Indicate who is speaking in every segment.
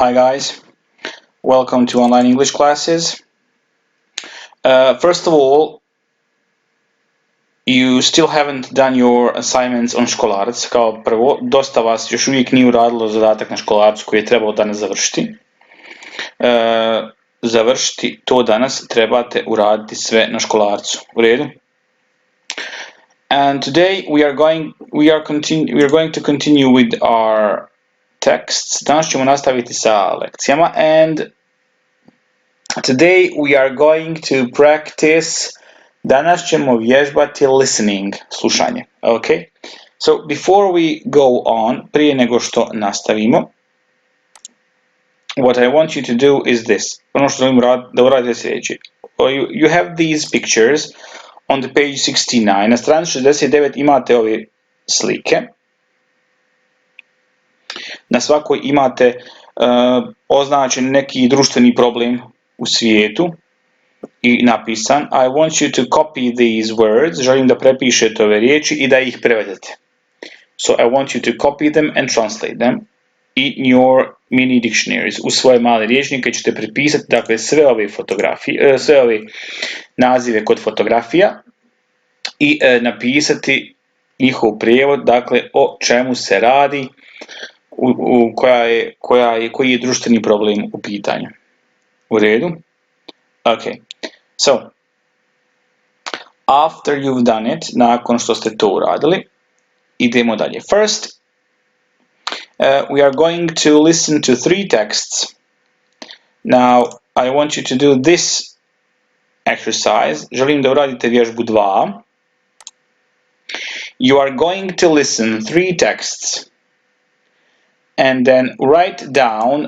Speaker 1: Hi guys, welcome to online English classes. First of all, you still haven't done your assignments on školarac. Kao prvo, dosta vas još uvijek nije uradilo zadatak na školarcu koji je trebao danas završiti. Završiti to danas trebate uraditi sve na školarcu. U redu? And today we are going to continue with our texts. Danas ćemo nastaviti sa lekcijama and today we are going to practice. Danas ćemo vježbati listening, slušanje. Okay? So before we go on, prije nego što nastavimo, what I want you to do is this. Ono što želim da uradite sljedeće. You have these pictures on the page 69. Na strani 69 imate ove slike. Na svakoj imate označen neki društveni problem u svijetu i napisan I want you to copy these words. Želim da prepišete ove riječi i da ih prevedete. So I want you to copy them and translate them in your mini dictionaries. U svoje male rječnike ćete prepisati dakle sve ove fotografije, sve ove nazive kod fotografija i napisati njihov prijevod, dakle o čemu se radi, koji je društveni problem u pitanju. U redu? Okay. So, after you've done it, nakon što ste to uradili, idemo dalje. First, we are going to listen to 3 texts. Now, I want you to do this exercise. Želim da uradite vježbu 2. You are going to listen 3 texts and then write down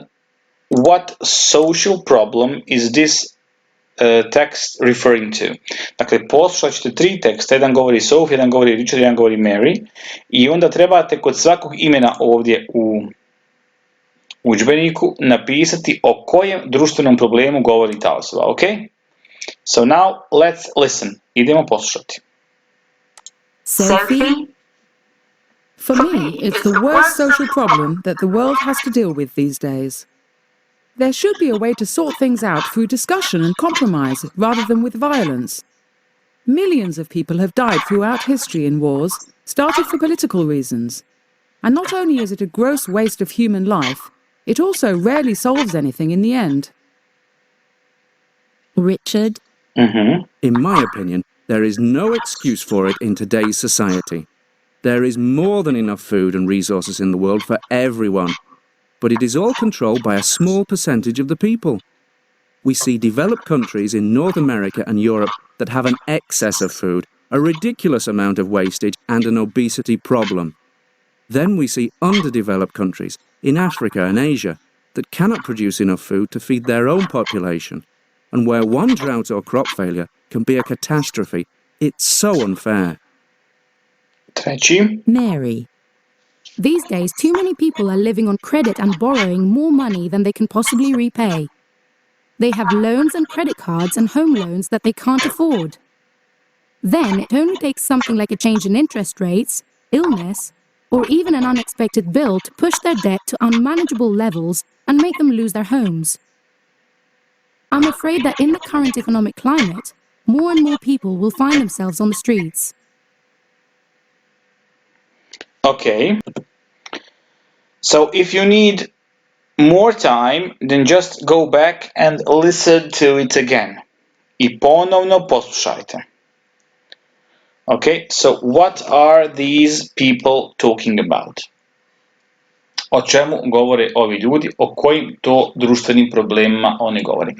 Speaker 1: what social problem is this text referring to. Dakle, poslušat ćete 3 teksta, jedan govori Sophie, jedan govori Richard, jedan govori Mary i onda trebate kod svakog imena ovdje u udžbeniku napisati o kojem društvenom problemu govori ta osoba, ok? So now let's listen. Idemo poslušati.
Speaker 2: Sophie? For me, it's the worst social problem that the world has to deal with these days. There should be a way to sort things out through discussion and compromise rather than with violence. Millions of people have died throughout history in wars, started for political reasons. And not only is it a gross waste of human life, it also rarely solves anything in the end.
Speaker 3: Richard?
Speaker 4: In my opinion, there is no excuse for it in today's society. There is more than enough food and resources in the world for everyone, but it is all controlled by a small percentage of the people. We see developed countries in North America and Europe that have an excess of food, a ridiculous amount of wastage and an obesity problem. Then we see underdeveloped countries in Africa and Asia that cannot produce enough food to feed their own population, and where one drought or crop failure can be a catastrophe. It's so unfair.
Speaker 1: Treći.
Speaker 3: Mary. These days, too many people are living on credit and borrowing more money than they can possibly repay. They have loans and credit cards and home loans that they can't afford. Then it only takes something like a change in interest rates, illness, or even an unexpected bill to push their debt to unmanageable levels and make them lose their homes. I'm afraid that in the current economic climate, more and more people will find themselves on the streets.
Speaker 1: Okay. So if you need more time, then just go back and listen to it again. I ponovno poslušajte. Okay, so what are these people talking about? O čemu govore ovi ljudi, o kojim to društvenim problemima oni govori?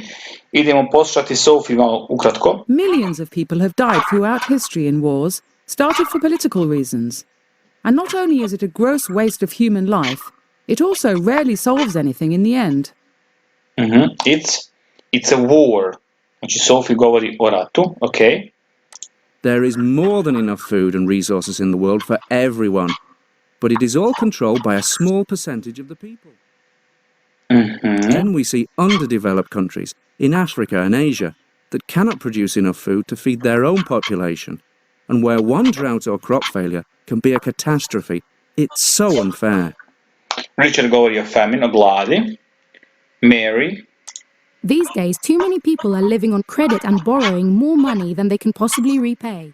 Speaker 1: Idemo poslušati Sophie malo ukratko.
Speaker 2: Millions of people have died throughout history in wars, started for political reasons. And not only is it a gross waste of human life, it also rarely solves anything in the end.
Speaker 1: It's a war. Znači Sophie govori o ratu, okay?
Speaker 4: There is more than enough food and resources in the world for everyone, but it is all controlled by a small percentage of the people. Then we see underdeveloped countries in Africa and Asia that cannot produce enough food to feed their own population, and where one drought or crop failure can be a catastrophe. It's so unfair.
Speaker 1: Richard govori o famine, o gladi. Mary.
Speaker 3: These days, too many people are living on credit and borrowing more money than they can possibly repay.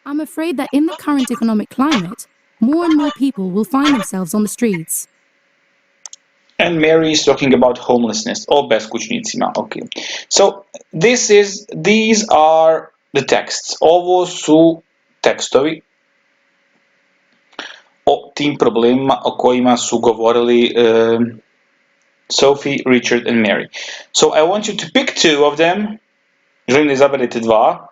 Speaker 3: I'm afraid that in the current economic climate, more and more people will find themselves on the streets.
Speaker 1: And Mary is talking about homelessness. O beskućnicima. Okay. So these are the texts. Ovo su tekstovi o tim problemima o kojima su govorili Sophie, Richard and Mary. So I want you to pick two of them. Želim da izaberete dva.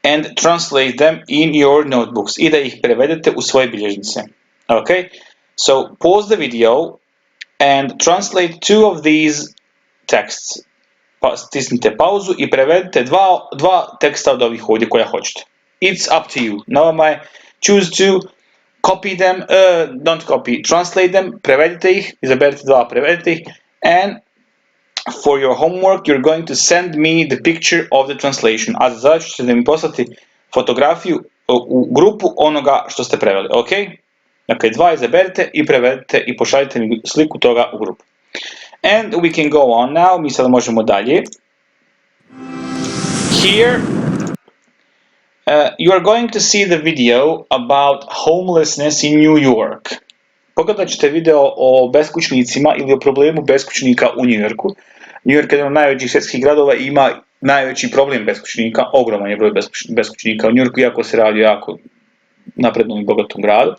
Speaker 1: And translate them in your notebooks. I da ih prevedete u svoje bilježnice. Okay? So pause the video and translate two of these texts. Pa stisnite pauzu I prevedite dva teksta od ovih ovdje koja hoćete. It's up to you. Na vama je. Choose to copy them, don't copy, translate them, prevedite ih, izaberite dva, prevedite ih, and for your homework you're going to send me the picture of the translation. A za zadaću ćete da mi poslati fotografiju u grupu onoga što ste preveli, ok? Dakle, dva izaberite I prevedite I pošaljite mi sliku toga u grupu. And we can go on now, mi sad možemo dalje. Here you are going to see the video about homelessness in New York. Pogledat ćete video o beskućnicima ili o problemu beskućnika u New Yorku. New York je jedan od najvećih svjetskih gradova I ima najveći problem beskućnika, ogroman je broj beskućnika u New Yorku, iako se radi o jako naprednom I bogatom gradu.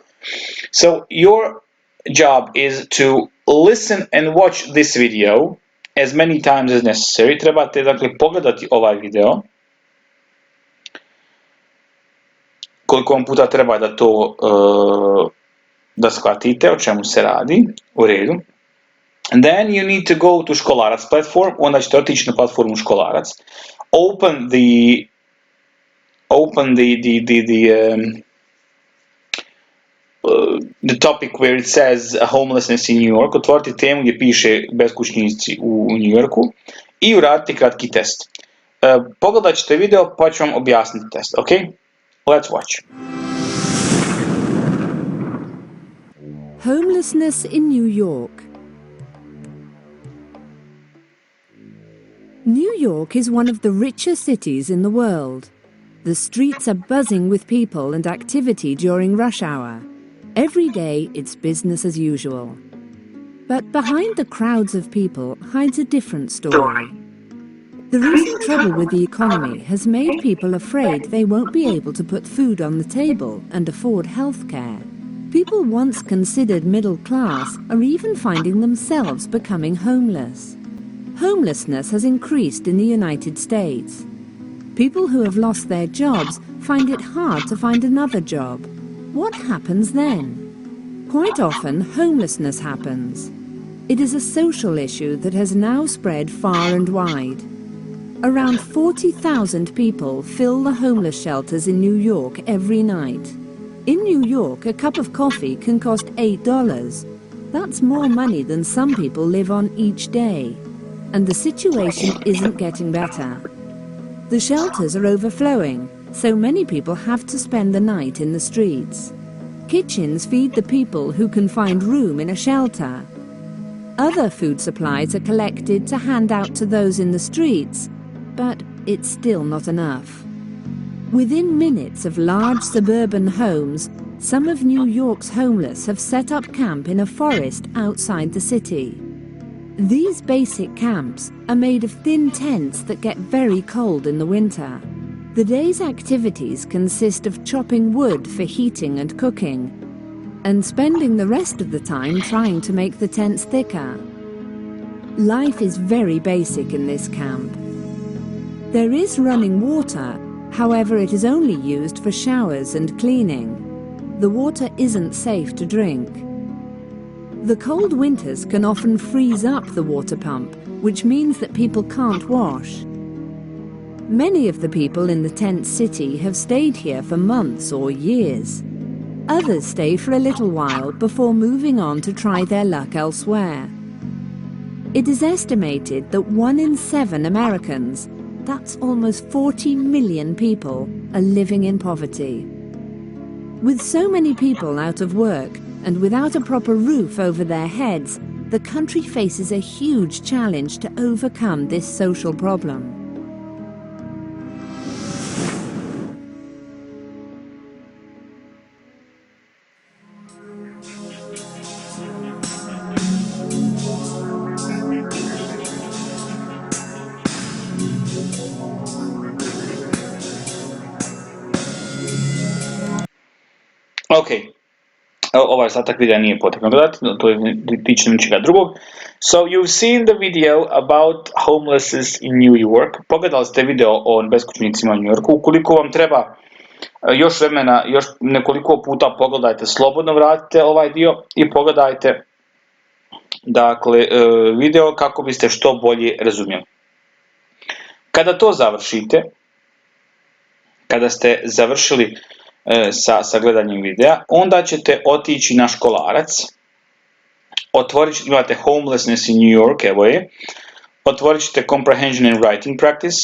Speaker 1: So your job is to listen and watch this video as many times as necessary. Trebate dakle pogledati ovaj video. Koliko vam puta treba da to da shvatite o čemu se radi, u redu. And then you need to go to Školarac platform, onda ćete otići na platformu Školarac. Open the topic where it says homelessness in New York, otvorite temu gdje piše beskućnici u New Yorku I uradite kratki test. Pogledat ćete video pa ću vam objasniti test, ok? Let's watch.
Speaker 5: Homelessness in New York. New York is one of the richer cities in the world. The streets are buzzing with people and activity during rush hour. Every day it's business as usual. But behind the crowds of people hides a different story. The recent trouble with the economy has made people afraid they won't be able to put food on the table and afford health care. People once considered middle class are even finding themselves becoming homeless. Homelessness has increased in the United States. People who have lost their jobs find it hard to find another job. What happens then? Quite often, homelessness happens. It is a social issue that has now spread far and wide. Around 40,000 people fill the homeless shelters in New York every night. In New York, a cup of coffee can cost $8. That's more money than some people live on each day. And the situation isn't getting better. The shelters are overflowing, so many people have to spend the night in the streets. Kitchens feed the people who can find room in a shelter. Other food supplies are collected to hand out to those in the streets, but it's still not enough. Within minutes of large suburban homes, some of New York's homeless have set up camp in a forest outside the city. These basic camps are made of thin tents that get very cold in the winter. The day's activities consist of chopping wood for heating and cooking, and spending the rest of the time trying to make the tents thicker. Life is very basic in this camp. There is running water, however it is only used for showers and cleaning. The water isn't safe to drink. The cold winters can often freeze up the water pump, which means that people can't wash. Many of the people in the tent city have stayed here for months or years. Others stay for a little while before moving on to try their luck elsewhere. It is estimated that 1 in 7 Americans, that's almost 40 million people, are living in poverty. With so many people out of work and without a proper roof over their heads, the country faces a huge challenge to overcome this social problem.
Speaker 1: Ok, ovaj ostatak videa nije potrebno gledati, to je tiče ničega drugog. So you've seen the video about homelessness in New York. Pogledali ste video o beskućnicima u New Yorku. Ukoliko vam treba još vremena, još nekoliko puta pogledajte, slobodno vratite ovaj dio i pogledajte dakle video kako biste što bolje razumjeli. Kada to završite, kada ste završili sa gledanjem videa, onda ćete otići na školarac, imate homelessness in New York, evo je, otvorit ćete comprehension and writing practice,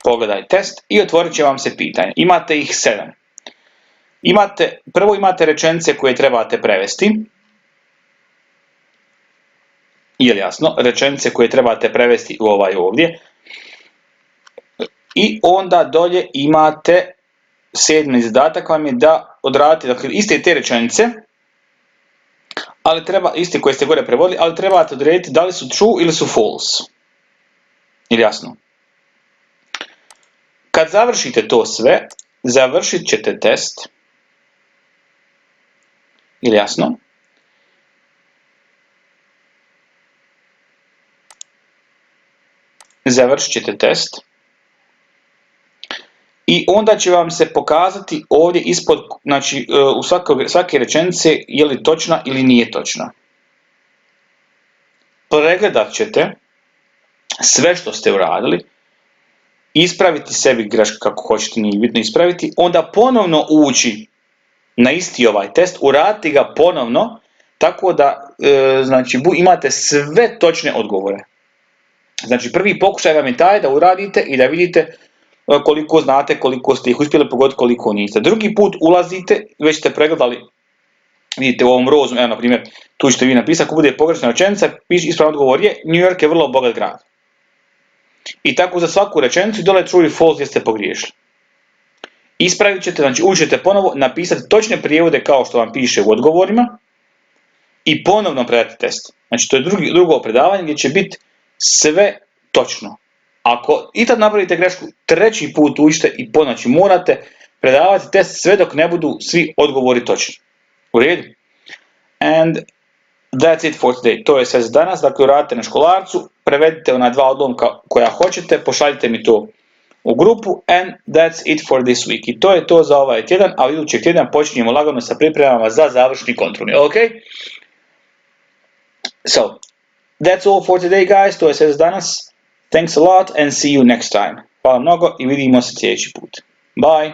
Speaker 1: pogledaj test i otvorit će vam se pitanje. Imate ih 7. Prvo imate rečenice koje trebate prevesti, je li jasno? Rečenice koje trebate prevesti u ovaj ovdje. I onda dolje imate 7. zadatak vam je da odradite, dakle iste te rečenice, ali iste koje ste gore prevodili, ali trebate odrediti da li su true ili su false. Je li jasno? Kad završite to sve, završit ćete test. Je li jasno? Završit ćete test. I onda će vam se pokazati ovdje ispod, znači u svake rečenice je li točna ili nije točna. Pregledat ćete sve što ste uradili, ispraviti sebi grešku kako hoćete, nije bitno ispraviti, onda ponovno ući na isti ovaj test, uraditi ga ponovno, tako da znači, imate sve točne odgovore. Znači prvi pokušaj vam je taj da uradite i da vidite koliko znate, koliko ste ih uspjeli pogoditi, koliko niste. Drugi put ulazite, već ste pregledali, vidite u ovom rozu, evo na primjer, tu ćete vi napisati, ako bude pogrešna rečenica, ispravan odgovor je, New York je vrlo bogat grad. I tako za svaku rečenicu dole true ili false gdje ste pogriješili. Ispravit ćete, znači učite ponovo napisati točne prijevode kao što vam piše u odgovorima i ponovno predati test. Znači to je drugo predavanje gdje će biti sve točno. Ako i tad napravite grešku, treći put učite i ponoći morate predavati test sve dok ne budu svi odgovori točni. U redu? And that's it for today. To je sve za danas. Dakle, uradite na školarcu, prevedite ona 2 odlomka koja hoćete, pošaljite mi to u grupu and that's it for this week. I to je to za ovaj tjedan, a idućeg tjedna počinjemo lagano sa pripremama za završni kontrolni. Ok? So, that's all for today, guys. To je sve za danas. Thanks a lot and see you next time. Hvala mnogo i vidimo se sljedeći put. Bye!